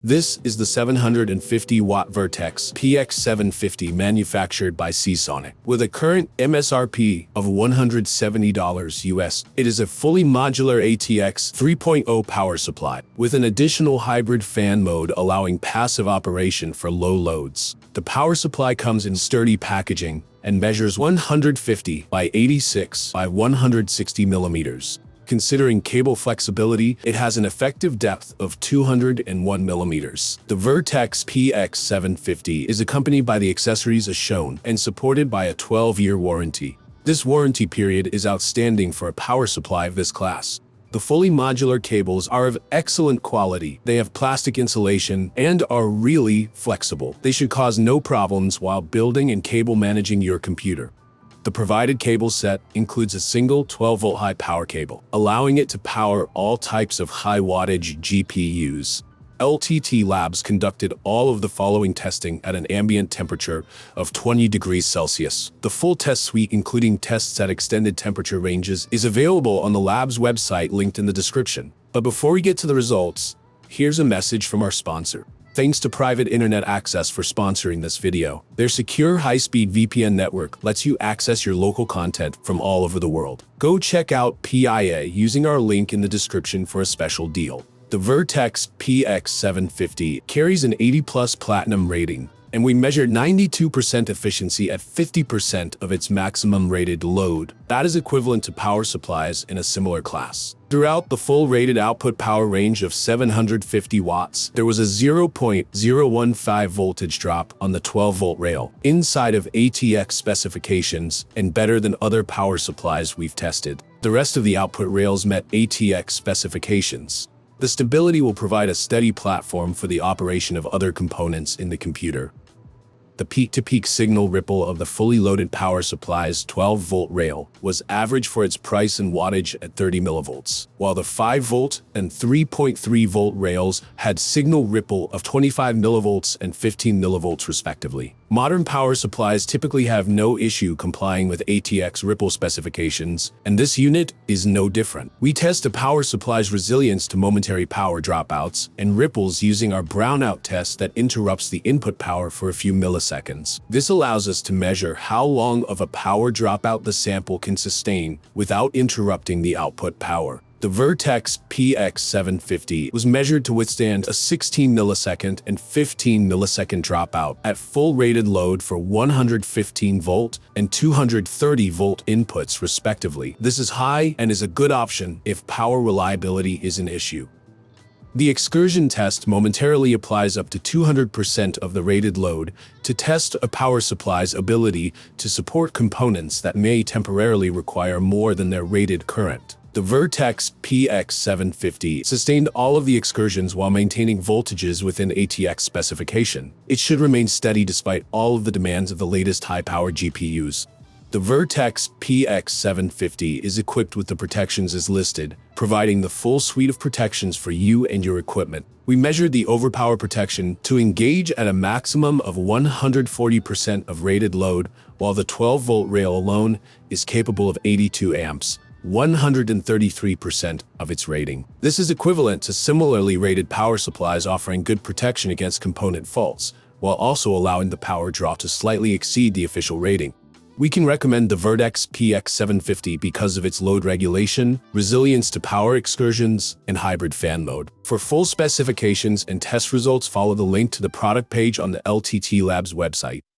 This is the 750-watt Vertex PX-750 manufactured by Seasonic. With a current MSRP of $170 US, it is a fully modular ATX 3.0 power supply, with an additional hybrid fan mode allowing passive operation for low loads. The power supply comes in sturdy packaging and measures 150 by 86 by 160 millimeters. Considering cable flexibility, it has an effective depth of 201 millimeters. The Vertex PX-750 is accompanied by the accessories as shown and supported by a 12-year warranty. This warranty period is outstanding for a power supply of this class. The fully modular cables are of excellent quality. They have plastic insulation and are really flexible. They should cause no problems while building and cable managing your computer. The provided cable set includes a single 12-volt high power cable, allowing it to power all types of high-wattage GPUs. LTT Labs conducted all of the following testing at an ambient temperature of 20 degrees Celsius. The full test suite, including tests at extended temperature ranges, is available on the lab's website linked in the description. But before we get to the results, here's a message from our sponsor. Thanks to private internet access for sponsoring this video. Their secure high-speed VPN network lets you access your local content from all over the world. Go check out PIA using our link in the description for a special deal. The Vertex PX-750 carries an 80+ platinum rating, and we measured 92% efficiency at 50% of its maximum rated load. That is equivalent to power supplies in a similar class. Throughout the full rated output power range of 750 watts, there was a 0.015 voltage drop on the 12-volt rail, inside of ATX specifications and better than other power supplies we've tested. The rest of the output rails met ATX specifications. The stability will provide a steady platform for the operation of other components in the computer. The peak-to-peak signal ripple of the fully loaded power supply's 12-volt rail was average for its price and wattage at 30 millivolts, while the 5-volt and 3.3-volt rails had signal ripple of 25 millivolts and 15 millivolts respectively. Modern power supplies typically have no issue complying with ATX ripple specifications, and this unit is no different. We test a power supply's resilience to momentary power dropouts and ripples using our brownout test that interrupts the input power for a few milliseconds. This allows us to measure how long of a power dropout the sample can sustain without interrupting the output power. The Vertex PX-750 was measured to withstand a 16 millisecond and 15 millisecond dropout at full rated load for 115 volt and 230 volt inputs respectively. This is high and is a good option if power reliability is an issue. The Excursion test momentarily applies up to 200% of the rated load to test a power supply's ability to support components that may temporarily require more than their rated current. The Vertex PX-750 sustained all of the excursions while maintaining voltages within ATX specification. It should remain steady despite all of the demands of the latest high-power GPUs. The Vertex PX-750 is equipped with the protections as listed, providing the full suite of protections for you and your equipment. We measured the overpower protection to engage at a maximum of 140% of rated load, while the 12-volt rail alone is capable of 82 amps. 133% of its rating. This is equivalent to similarly rated power supplies offering good protection against component faults, while also allowing the power draw to slightly exceed the official rating. We can recommend the Vertex PX-750 because of its load regulation, resilience to power excursions, and hybrid fan mode. For full specifications and test results, follow the link to the product page on the LTT Labs website.